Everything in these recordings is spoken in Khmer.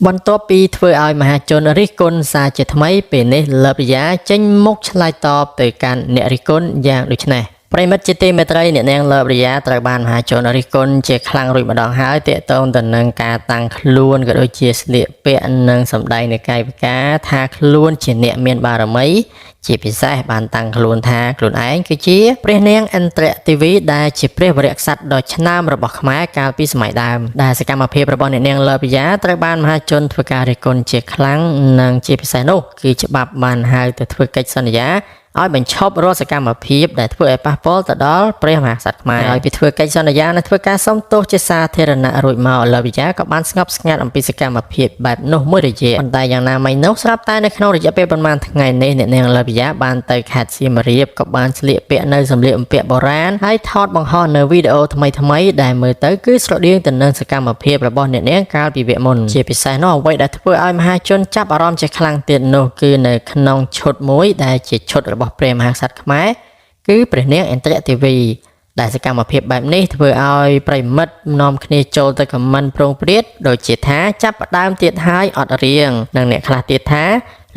បន្ទាប់ពីធ្វើឲ្យមហាជនរិះគន់សារជាថ្មីពេលនេះលើបយ៉ាចេញមុខឆ្លើយតបទៅកាន់អ្នករិះគន់យ៉ាងដូចនេះប្រិមិត្តជាទីមេត្រីអ្នកនាងលើបយ៉ាត្រូវបានមហាជនរិះគន់ជាខ្លាំងរួចម្ដងហើយទាក់ទងទៅនឹងការតាំងខ្លួនក៏ដូចជាស្លៀកពាក់និងសម្ដែងនៃកាយវិការថាខ្លួនជាអ្នកមានបារមីជាពិសេសបានតាំងខ្លួនថាខ្លួនឯងគឺជាព្រះនាងឥន្ទ្រទេវីដែលជាព្រះវរក្សត្រដ៏ឆ្នើមរបស់ខ្មែរកាលពីសម័យដើមដែលសកម្មភាពរបស់អ្នកនាងលើបយ៉ាត្រូវបានមហាជនធ្វើការរិះគន់ជាខ្លាំងនិងជាពិសេសនោះគឺច្បាប់បានហៅទៅធ្វើកិច្ចសន្យាឲ្យបញ្ឈប់រាល់សកម្មភាពដែលធ្វើឲ្យប៉ះពាល់ទៅដល់ព្រះមហាក្សត្រខ្មែរហើយពីធ្វើកិច្ចសន្យានិងធ្វើការសុំទោសជាសាធារណៈរួចមកលើបយ៉ាក៏បានស្ងប់ស្ងាត់អំពីសកម្មភាពបែបនោះមួយរយៈប៉ុន្តែយ៉ាងណាមិញនោះស្រាប់តែនៅក្នុងរយៈពេលប្រហែលថ្ងៃនេះអ្នកនាងលើបយ៉ាបានទៅខេត្តសៀមរាបក៏បានស្លៀកពាក់នៅសម្លៀកបំពាក់បុរាណហើយថតបង្ហោះនៅវីដេអូថ្មីដែលមើលទៅគឺស្រដៀងទៅនឹងសកម្មភាពរបស់អ្នកនាងកាលពីវគ្គមុនជាពិសេសនោះអ្វីដែលធ្វើឲ្យមហាជនចាប់អារម្មណ៍ជាខ្លាំងទៀតនោះគឺនៅក្នុងឈុតមួយដែលជាឈុតរបស់ព្រះមហាក្សត្រខ្មែរគឺព្រះនាងឥន្ទ្រទេវីដែលសកម្មភាពបែបនេះធ្វើឲ្យប្រិមិត្តនាំគ្នាចូលទៅខមមិនប្រងព្រាតដូចជាថាចាប់ផ្ដើមទៀតហើយអត់រៀងនិងអ្នកខ្លះទៀតថា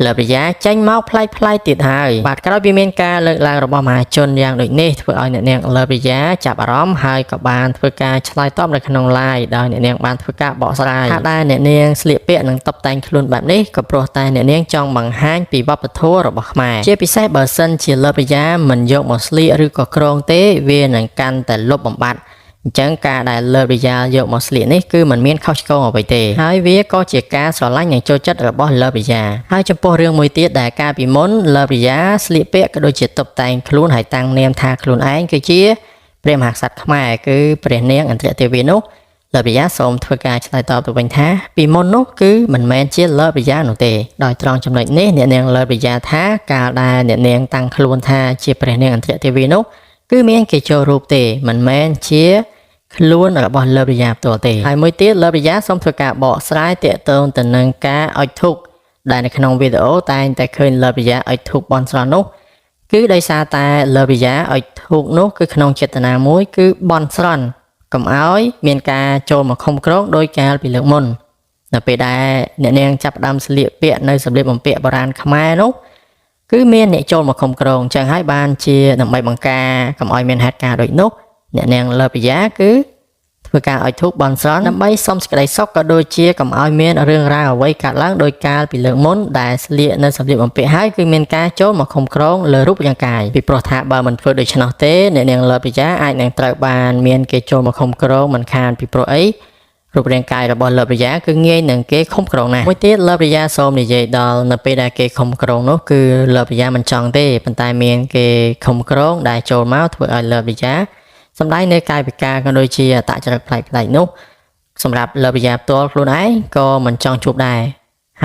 លើបយ៉ាចេញមកផ្លាយទៀតហើយបាទក្រោយពីមានការលើកឡើងរបស់មហាជនយ៉ាងដូចនេះធ្វើឲ្យអ្នកនាងលើបយ៉ាចាប់អារម្មណ៍ហើយក៏បានធ្វើការឆ្លើយតបនៅក្នុង live ដោយអ្នកនាងបានធ្វើការបកស្រាយថាដែរអ្នកនាងស្លៀកពាក់និងតុបតែងខ្លួនបែបនេះក៏ព្រោះតែអ្នកនាងចង់បង្ហាញពីវប្បធម៌របស់ខ្មែរជាពិសេសបើសិនជាលើបយ៉ាមិនយកមកស្លៀកឬក៏ក្រងទេវានឹងកាន់តែលុបបំបាត់អញ្ចឹងការដែលលើបយ៉ាយកមកស្លៀកនេះគឺมันមានខុសឆ្គងអ្វីទេហើយវាក៏ជាការស្រឡាញ់និងចូលចិត្តរបស់លើបយ៉ាហើយចំពោះរឿងមួយទៀតដែលកាលពីមុនលើបយ៉ាស្លៀកពាក់ក៏ដូចជាតុបតែងខ្លួនហើយតាំងនាមថាខ្លួនឯងគឺជាព្រះមហាក្សត្រខ្មែរគឺព្រះនាងឥន្ទ្រទេវីនោះលើបយ៉ាសូមធ្វើការឆ្លើយតបទៅវិញថាពីមុននោះគឺមិនមែនជាលើបយ៉ានោះទេដោយត្រង់ចំណុចនេះអ្នកនាងលើបយ៉ាថាកាលដែលអ្នកនាងតាំងខ្លួនថាជាព្រះនាងឥន្ទ្រទេវីនោះគឺមានគេចូលរូបទេមិនមែនជាខ្លួនរបស់លើបយ៉ាផ្ទាល់ទេហើយមួយទៀតលើបយ៉ាសូមធ្វើការបកស្រាយទាក់ទងទៅនឹងការអុជធូបដែលនៅក្នុងវីដេអូតែងតែឃើញលើបយ៉ាអុជធូបបន់ស្រន់នោះគឺដោយសារតែលើបយ៉ាអុជធូបនោះគឺក្នុងចេតនាមួយគឺបន់ស្រន់កុំឲ្យមានការចូលមកខំក្រងដោយកាលពីលើកមុននៅពេលដែលអ្នកនាងចាប់ផ្ដើមស្លៀកពាក់នៅសម្លៀកបំពាក់បុរាណខ្មែរនោះគឺមានអ្នកចូលមកខំក្រងអញ្ចឹងហើយបានជាដើម្បីបង្ការកុំឲ្យមានហេតុការណ៍ដូចនោះអ្នកនាងលើបយ៉ាគឺធ្វើការអុជធូបបន់ស្រន់ដើម្បីសុំសេចក្តីសុខក៏ដូចជាកុំឲ្យមានរឿងរ៉ាវអ្វីកើតឡើងដោយកាលពីលើកមុនដែលស្លៀកនៅសម្លៀកបំពាក់ហើយគឺមានការចូលមកខំក្រងលើរូបរាងកាយពីព្រោះថាបើមិនធ្វើដូច្នោះទេអ្នកនាងលើបយ៉ាអាចនឹងត្រូវបានមានគេចូលមកខំក្រងមិនខានពីព្រោះអីរូបរាងកាយរបស់លើបយ៉ាគឺងាយនឹងគេខំក្រងណាស់មួយទៀតលើបយ៉ាសូមនិយាយដល់នៅពេលដែលគេខំក្រងនោះគឺលើបយ៉ាមិនចង់ទេប៉ុន្តែមានគេខំក្រងដែលចូលមកធ្វើឲ្យលើបយ៉ាសម្ដែងនៅកាយវិការក៏ដូចជាអត្តចរិតប្លែកៗនោះសម្រាប់លើបយ៉ាផ្ទាល់ខ្លួនឯងក៏មិនចង់ជួបដែរ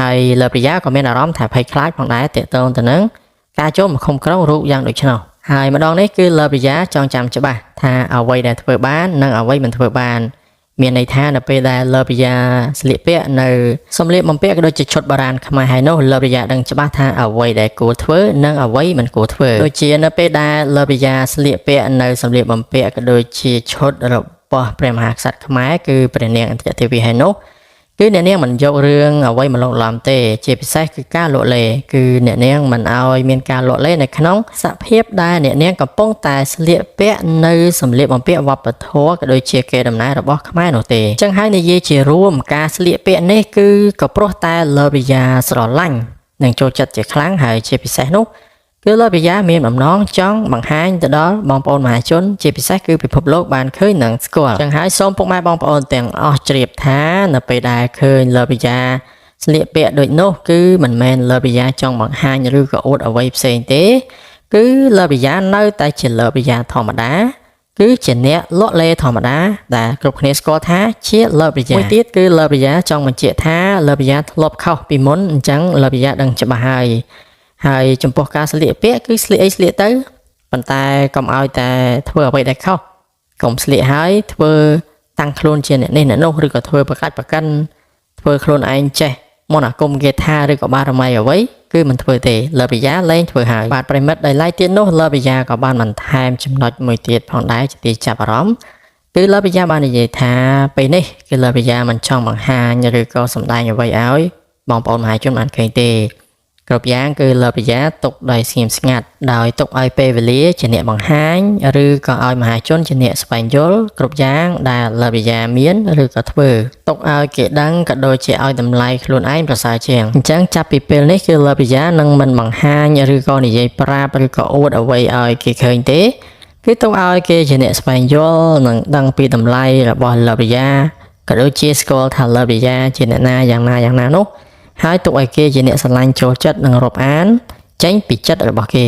ហើយលើបយ៉ាក៏មានអារម្មណ៍ថាភ័យខ្លាចផងដែរទាក់ទងទៅនឹងការចូលមកខំក្រងរូបយ៉ាងដូចនោះហើយម្ដងនេះគឺលើបយ៉ាចង់ចាំច្បាស់ថាអ្វីដែលធ្វើបាននិងអ្វីមិនធ្វើបានមានន័យថានៅពេលដែលលើបយ៉ាស្លៀកពាក់នៅសម្លៀកបំពាក់ក៏ដូចជាឈុតបុរាណខ្មែរហើយនោះលើបយ៉ាដឹងច្បាស់ថាអ្វីដែលគួរធ្វើនិងអ្វីមិនគួរធ្វើដូចជានៅពេលដែលលើបយ៉ាស្លៀកពាក់នៅសម្លៀកបំពាក់ក៏ដូចជាឈុតរបស់ព្រះមហាក្សត្រខ្មែរគឺព្រះនាងឥន្ទ្រទេវីហើយនោះគឺអ្នកនាងមិនយករឿងអ្វីមកលងឡំទេជាពិសេសគឺការលក់លេគឺអ្នកនាងមិនឲ្យមានការលក់លេនៅក្នុងសភាពដែលអ្នកនាងកំពុងតែស្លៀកពាក់នៅសម្លៀកបំពាក់វប្បធម៌ក៏ដូចជាកេរដំណែលរបស់ខ្មែរនោះទេអញ្ចឹងហើយនិយាយជារួមការស្លៀកពាក់នេះគឺក៏ព្រោះតែលើបយ៉ាស្រឡាញ់និងចូលចិត្តជាខ្លាំងហើយជាពិសេសនោះគឺលើបយ៉ាមានបំណងចង់បង្ហាញទៅដល់បងប្អូនមហាជនជាពិសេសគឺពិភពលោកបានឃើញនិងស្គាល់អញ្ចឹងហើយសូមពុកម៉ែបងប្អូនទាំងអស់ជ្រាបថានៅពេលដែលឃើញលើបយ៉ាស្លៀកពាក់ដូចនោះគឺមិនមែនលើបយ៉ាចង់បង្ហាញឬក៏អួតអ្វីផ្សេងទេគឺលើបយ៉ានៅតែជាលើបយ៉ាធម្មតាគឺជាអ្នកលក់លេធម្មតាដែលគ្រប់គ្នាស្គាល់ថាជាលើបយ៉ាមួយទៀតគឺលើបយ៉ាចង់បញ្ជាក់ថាលើបយ៉ាធ្លាប់ខុសពីមុនអញ្ចឹងលើបយ៉ាដឹងច្បាស់ហើយចំពោះការស្លៀកពាក់គឺស្លៀកអីស្លៀកទៅប៉ុន្តែកុំឲ្យតែធ្វើអ្វីដែលខុសកុំស្លៀកហើយធ្វើតាំងខ្លួនជាអ្នកនេះអ្នកនោះឬក៏ធ្វើប្រកាច់ប្រកិនធ្វើខ្លួនឯងចេះមន្តអាគមគេថាឬក៏បារមីអ្វីគឺមិនធ្វើទេលើបយ៉ាលែងធ្វើហើយបាទប្រិមិត្តដែលឡាយទៀតនោះលើបយ៉ាក៏បានបន្ថែមចំណុចមួយទៀតផងដែរជាទីចាប់អារម្មណ៍ ព គឺលើបរិយាបាននិយាយថាពេលនេះគឺលើបរិយាមិនចង់បង្ហាញឬក៏សម្ដែងអ្វីឲ្យបងប្អូនមហាជនបានឃើញទេគ្រប់យ៉ាងគឺលើបរិយាទុកដោយស្ងៀមស្ងាត់ដោយទុកឲ្យពេលវេលាជាអ្នកបង្ហាញឬក៏ឲ្យមហាជនជាអ្នកស្វែងយល់គ្រប់យ៉ាងដែលលើបរិយាមានឬក៏ធ្វើទុកឲ្យគេដឹងក៏ដូចជាឲ្យតម្លៃខ្លួនឯងប្រសើរជាងអញ្ចឹងចាប់ពីពេលនេះគឺលើបរិយានឹងមិនបង្ហាញឬក៏និយាយប្រាប់ឬក៏អួតអ្វីឲ្យគេឃើញទេគឺទុកឲ្យគេជាអ្នកស្វែងយល់និងដឹងពីតម្លៃរបស់លើបរិយាក៏ដូចជាស្គាល់ថាលើបរិយាជាអ្នកណាយ៉ាងណានោះហើយទុកឲ្យគេជាអ្នកស្រឡាញ់ចូលចិត្តនិងរាប់អានចេញពីចិត្តរបស់គេ